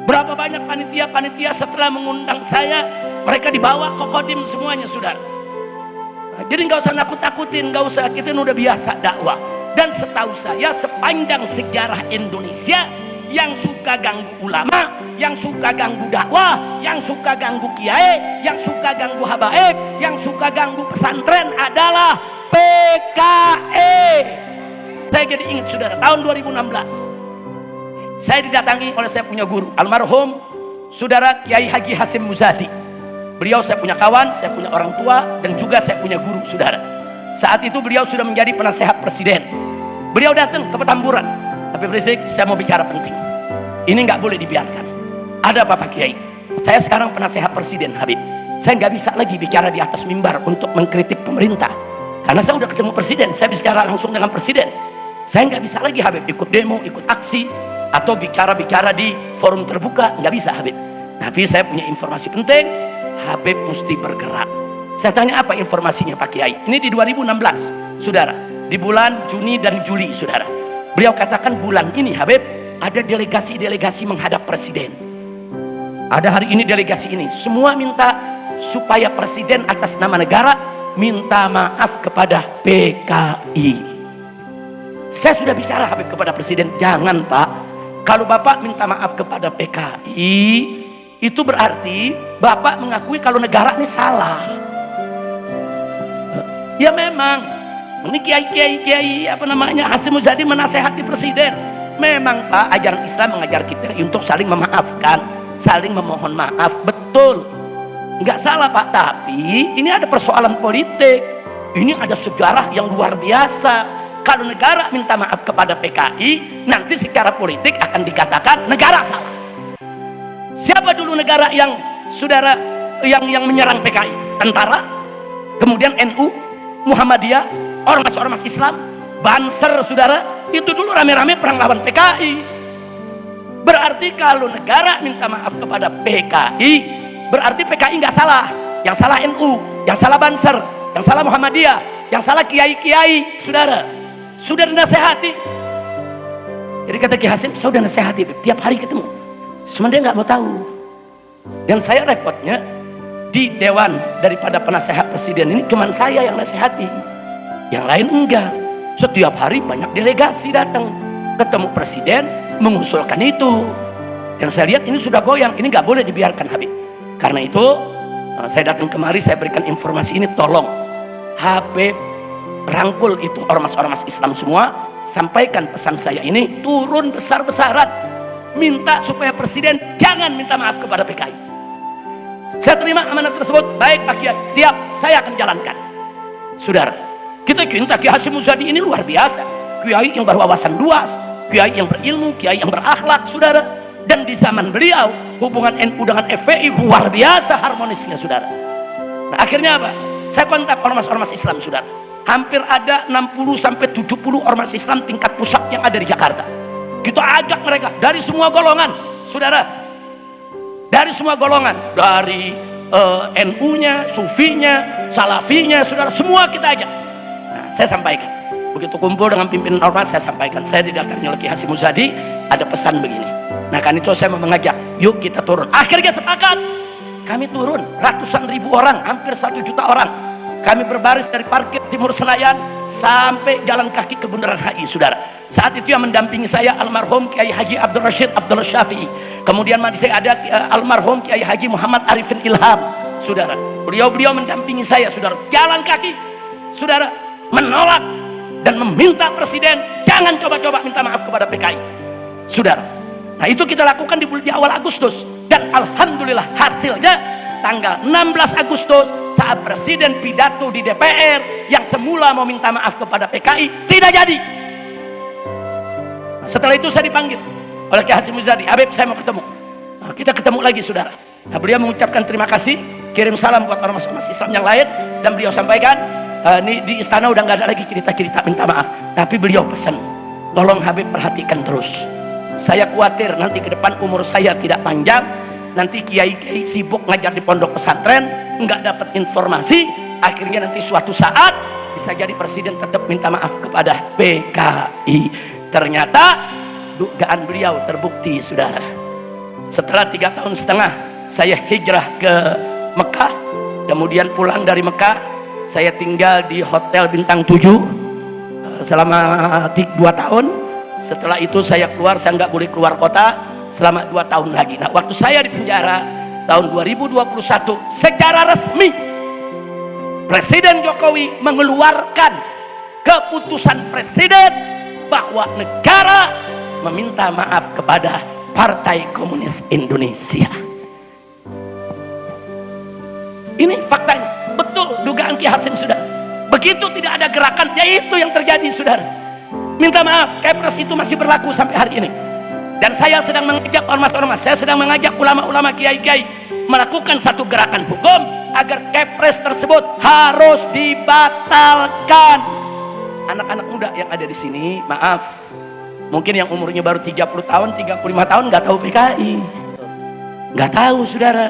Berapa banyak panitia-panitia setelah mengundang saya, mereka dibawa ke Kodim semuanya, saudara. Jadi nggak usah nakut-nakutin, nggak usah, kita udah biasa dakwah. Dan setahu saya sepanjang sejarah Indonesia, yang suka ganggu ulama, yang suka ganggu dakwah, yang suka ganggu kiai, yang suka ganggu habaib, yang suka ganggu pesantren adalah PKI. Saya jadi ingat, saudara, tahun 2016 saya didatangi oleh saya punya guru almarhum saudara Kiai Haji Hasyim Muzadi. Beliau saya punya kawan, saya punya orang tua, dan juga saya punya guru, saudara. Saat itu beliau sudah menjadi penasehat presiden. Beliau datang ke Petamburan. Habib Rizik, saya mau bicara penting. Ini nggak boleh dibiarkan. Ada apa Pak Kiai? Saya sekarang penasehat presiden, Habib. Saya nggak bisa lagi bicara di atas mimbar untuk mengkritik pemerintah. Karena saya udah ketemu presiden, saya bicara langsung dengan presiden. Saya nggak bisa lagi, Habib, ikut demo, ikut aksi, atau bicara-bicara di forum terbuka. Nggak bisa, Habib. Tapi saya punya informasi penting, Habib mesti bergerak. Saya tanya, apa informasinya Pak Kiai? Ini di 2016, saudara. Di bulan Juni dan Juli, saudara. Beliau katakan bulan ini, Habib, ada delegasi-delegasi menghadap presiden. Ada hari ini delegasi ini. Semua minta supaya presiden atas nama negara minta maaf kepada PKI. Saya sudah bicara, Habib, kepada presiden, jangan Pak. Kalau Bapak minta maaf kepada PKI, itu berarti Bapak mengakui kalau negara ini salah. Ya memang, ini kiai apa namanya, Hasyim Muzadi menasehati presiden. Memang Pak, ajaran Islam mengajar kita untuk saling memaafkan, saling memohon maaf, betul. Nggak salah Pak, tapi ini ada persoalan politik. Ini ada sejarah yang luar biasa. Kalau negara minta maaf kepada PKI, nanti secara politik akan dikatakan negara salah. Siapa dulu negara yang saudara yang menyerang PKI? Tentara, kemudian NU, Muhammadiyah, ormas-ormas Islam, Banser, saudara. Itu dulu rame-rame perang lawan PKI. Berarti kalau negara minta maaf kepada PKI, berarti PKI nggak salah. Yang salah NU, yang salah Banser, yang salah Muhammadiyah, yang salah kiai-kiai, saudara. Sudah dinasehati. Jadi kata Kiai Hasyim, saya udah nasehati tiap hari ketemu, cuma dia nggak mau tahu. Dan saya repotnya di dewan daripada penasehat presiden ini cuma saya yang nasehati, yang lain enggak. Setiap hari banyak delegasi datang ketemu presiden mengusulkan itu. Dan saya lihat ini sudah goyang, ini nggak boleh dibiarkan, Habib. Karena itu saya datang kemari, saya berikan informasi ini, tolong Habib rangkul itu ormas-ormas Islam semua, sampaikan pesan saya ini, turun besar-besaran minta supaya presiden jangan minta maaf kepada PKI. Saya terima amanat tersebut. Baik Pak Kiai, siap, saya akan jalankan. Saudara, kita cinta Kiai Hasyim Muzadi ini luar biasa. Kiai yang berwawasan luas, kiai yang berilmu, kiai yang berakhlak, saudara. Dan di zaman beliau hubungan NU dengan FPI luar biasa harmonisnya, saudara. Nah, akhirnya apa? Saya kontak ormas-ormas Islam, saudara. Hampir ada 60-70 ormas Islam tingkat pusat yang ada di Jakarta. Kita ajak mereka dari semua golongan, saudara. Dari semua golongan, dari NU-nya, Sufinya, Salafinya, saudara, semua kita ajak. Nah, saya sampaikan. Begitu kumpul dengan pimpinan ormas, saya sampaikan, saya didatangi oleh Kiai Hasyim Muzadi, ada pesan begini. Nah, kan itu saya mau mengajak, yuk kita turun. Akhirnya sepakat, kami turun, ratusan ribu orang, hampir 1 juta orang. Kami berbaris dari parkir Timur Senayan sampai jalan kaki ke Bundaran HI, saudara. Saat itu yang mendampingi saya almarhum Kiai Haji Abdul Rashid Abdul Syafi'i. Kemudian saya ada almarhum Kiai Haji Muhammad Arifin Ilham, saudara. Beliau mendampingi saya, saudara. Jalan kaki, saudara, menolak dan meminta presiden jangan coba-coba minta maaf kepada PKI, saudara. Nah, itu kita lakukan di awal Agustus, dan alhamdulillah hasilnya tanggal 16 Agustus saat presiden pidato di DPR yang semula mau minta maaf kepada PKI tidak jadi. Nah, setelah itu saya dipanggil oleh Kiai Hasyim Muzadi, Habib saya mau ketemu. Nah, kita ketemu lagi, saudara. Nah, beliau mengucapkan terima kasih, kirim salam buat ormas-ormas Islam yang lain, dan beliau sampaikan ini di istana udah nggak ada lagi cerita-cerita minta maaf, tapi beliau pesan, tolong Habib perhatikan terus. Saya khawatir nanti ke depan umur saya tidak panjang, nanti kiai-kiai sibuk ngajar di pondok pesantren, nggak dapat informasi, akhirnya nanti suatu saat bisa jadi presiden tetap minta maaf kepada PKI. Ternyata dugaan beliau terbukti, saudara. Setelah 3,5 tahun saya hijrah ke Mekah. Kemudian pulang dari Mekah, saya tinggal di hotel bintang 7 selama 2 tahun. Setelah itu saya keluar, saya nggak boleh keluar kota selama 2 tahun lagi. Nah, waktu saya di penjara tahun 2021, secara resmi Presiden Jokowi mengeluarkan keputusan presiden bahwa negara meminta maaf kepada Partai Komunis Indonesia. Ini faktanya, betul dugaan Ki Hasim, sudah. Begitu tidak ada gerakan, ya itu yang terjadi, saudara. Minta maaf, Kepres itu masih berlaku sampai hari ini. Dan saya sedang mengajak ormas-ormas, saya sedang mengajak ulama-ulama, kiai-kiai melakukan satu gerakan hukum agar Kepres tersebut harus dibatalkan. Anak-anak muda yang ada di sini, maaf, mungkin yang umurnya baru 30 tahun, 35 tahun nggak tahu PKI. Nggak tahu, saudara.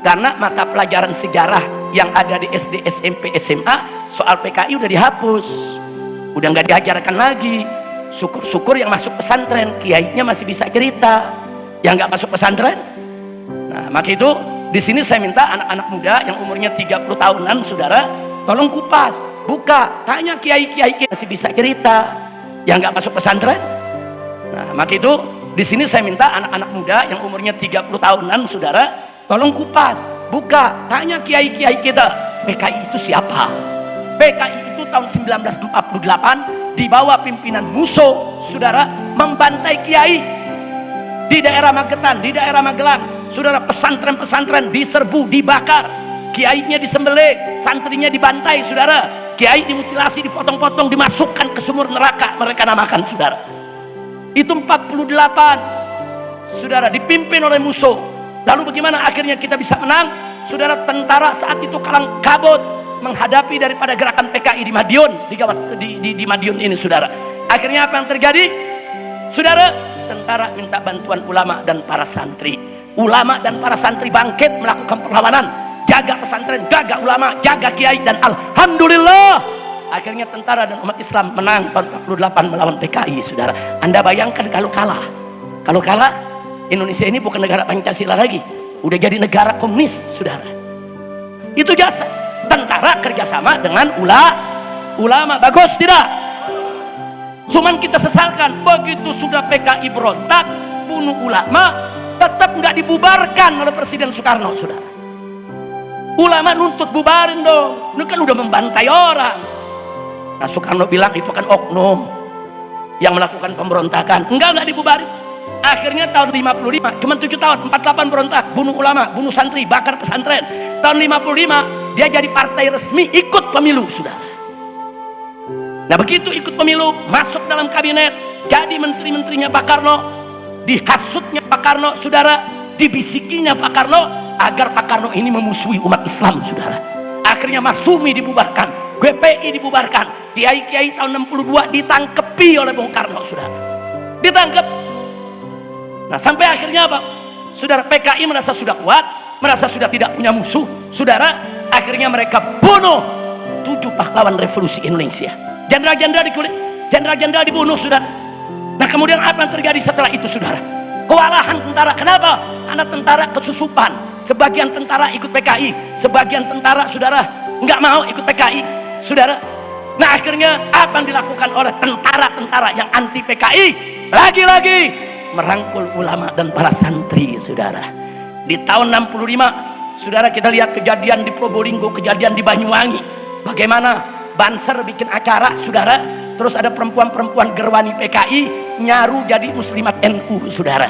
Karena mata pelajaran sejarah yang ada di SD, SMP, SMA soal PKI udah dihapus, udah nggak diajarkan lagi. Syukur-syukur yang masuk pesantren, kiainya masih bisa cerita. Yang nggak masuk pesantren, nah maka itu di sini saya minta anak-anak muda yang umurnya 30 tahunan, saudara, tolong kupas, buka, tanya kiai-kiai masih bisa cerita. Yang nggak masuk pesantren, nah maka itu di sini saya minta anak-anak muda yang umurnya 30 tahunan, saudara, tolong kupas, buka, tanya kiai-kiai kita, PKI itu siapa? PKI itu tahun 1948 di bawah pimpinan Musso, saudara, membantai kiai di daerah Magetan, di daerah Magelang, saudara. Pesantren-pesantren diserbu, dibakar, kiainya disembelih, santrinya dibantai, saudara. Kiai dimutilasi, dipotong-potong, dimasukkan ke sumur neraka, mereka namakan, saudara. Itu 48, saudara, dipimpin oleh Musso. Lalu bagaimana akhirnya kita bisa menang? Saudara, tentara saat itu kalang kabut menghadapi daripada gerakan PKI di Madiun, di Madiun ini, saudara. Akhirnya apa yang terjadi? Saudara, tentara minta bantuan ulama dan para santri. Ulama dan para santri bangkit melakukan perlawanan, jaga pesantren, jaga ulama, jaga kiai, dan alhamdulillah akhirnya tentara dan umat Islam menang tahun 48 melawan PKI, saudara. Anda bayangkan kalau kalah, Indonesia ini bukan negara Pancasila lagi, udah jadi negara komunis, saudara. Itu jasa tentara kerjasama dengan ulama, bagus tidak? Cuman kita sesalkan begitu sudah PKI berontak, bunuh ulama, tetap nggak dibubarkan oleh Presiden Soekarno, saudara. Ulama nuntut bubarin dong, ini kan udah membantai orang. Nah, Soekarno bilang itu kan oknum yang melakukan pemberontakan, enggak dibubarin. Akhirnya tahun 55, cuma 7 tahun, 48 berontak, bunuh ulama, bunuh santri, bakar pesantren. Tahun 55 dia jadi partai resmi, ikut pemilu, saudara. Nah, begitu ikut pemilu, masuk dalam kabinet, jadi menteri-menterinya Pak Karno, dihasutnya Pak Karno, saudara, dibisikinya Pak Karno agar Pak Karno ini memusuhi umat Islam, saudara. Akhirnya Masumi dibubarkan, GPI dibubarkan, kiai-kiai tahun 62 ditangkepi oleh Bung Karno, saudara. Ditangkep. Nah, sampai akhirnya apa? Saudara, PKI merasa sudah kuat, merasa sudah tidak punya musuh, saudara. Akhirnya mereka bunuh 7 pahlawan revolusi Indonesia. Jenderal-jenderal dikulit, jenderal-jenderal dibunuh, saudara. Nah, kemudian apa yang terjadi setelah itu, saudara? Kewalahan tentara. Kenapa? Karena tentara kesusupan. Sebagian tentara ikut PKI, sebagian tentara, saudara, nggak mau ikut PKI, saudara. Nah, akhirnya apa yang dilakukan oleh tentara-tentara yang anti PKI? Lagi-lagi merangkul ulama dan para santri, saudara. Di tahun 65, saudara, kita lihat kejadian di Probolinggo, kejadian di Banyuwangi, bagaimana Banser bikin acara, saudara, terus ada perempuan-perempuan gerwani PKI nyaru jadi muslimat NU, saudara,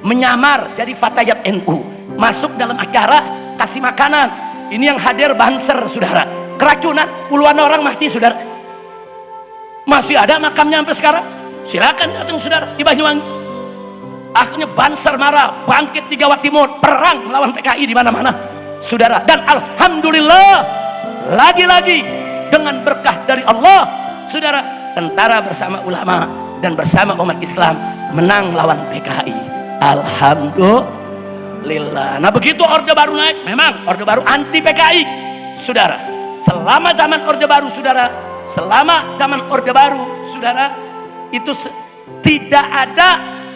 menyamar jadi fatayat NU, masuk dalam acara, kasih makanan. Ini yang hadir Banser, saudara, keracunan, puluhan orang mati, saudara. Masih ada makamnya sampai sekarang, silakan datang, saudara, di Banyuwangi. Akhirnya Banser marah, bangkit di Jawa Timur, perang melawan PKI di mana-mana, saudara. Dan alhamdulillah, lagi-lagi dengan berkah dari Allah, saudara, tentara bersama ulama dan bersama umat Islam menang lawan PKI. Alhamdulillah. Nah, begitu Orde Baru naik, memang Orde Baru anti PKI, saudara. Selama zaman Orde Baru, saudara, selama zaman Orde Baru, saudara, itu tidak ada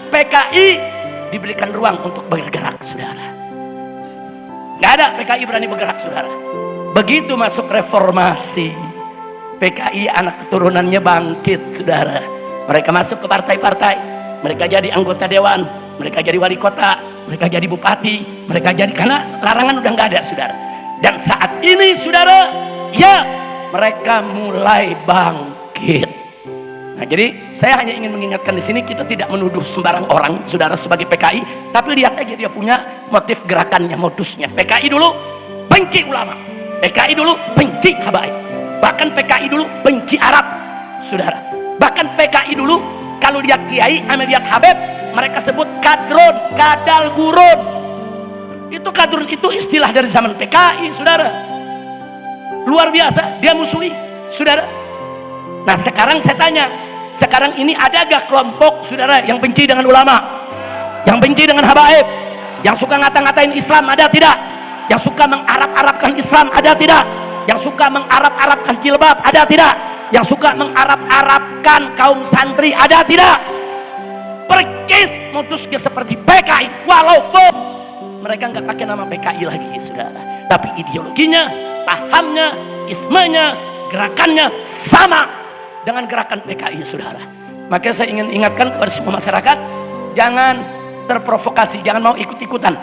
PKI diberikan ruang untuk bergerak, saudara. Nggak ada PKI berani bergerak, saudara. Begitu masuk reformasi, PKI anak keturunannya bangkit, saudara. Mereka masuk ke partai-partai, mereka jadi anggota dewan, mereka jadi wali kota, mereka jadi bupati, mereka jadi, karena larangan udah nggak ada, saudara. Dan saat ini, saudara, ya mereka mulai bangkit. Nah, jadi saya hanya ingin mengingatkan di sini, kita tidak menuduh sembarang orang, saudara, sebagai PKI, tapi lihat aja dia punya motif gerakannya, modusnya. PKI dulu benci ulama, PKI dulu benci habaib, bahkan PKI dulu benci Arab, saudara. Bahkan PKI dulu kalau lihat kiai, lihat habib, mereka sebut kadron, kadal gurun. Itu kadron itu istilah dari zaman PKI, saudara. Luar biasa, dia musuhi, saudara. Nah, sekarang saya tanya, sekarang ini ada gak kelompok, saudara, yang benci dengan ulama, yang benci dengan habaib, yang suka ngata-ngatain Islam, ada tidak? Yang suka mengarab-arabkan Islam, ada tidak? Yang suka mengarab-arabkan jilbab, ada tidak? Yang suka mengarab-arabkan kaum santri, ada tidak? Percis modusnya seperti PKI, walaupun mereka nggak pakai nama PKI lagi, saudara, tapi ideologinya, pahamnya, ismanya, gerakannya sama dengan gerakan PKI, saudara. Maka saya ingin ingatkan kepada semua masyarakat, jangan terprovokasi, jangan mau ikut-ikutan.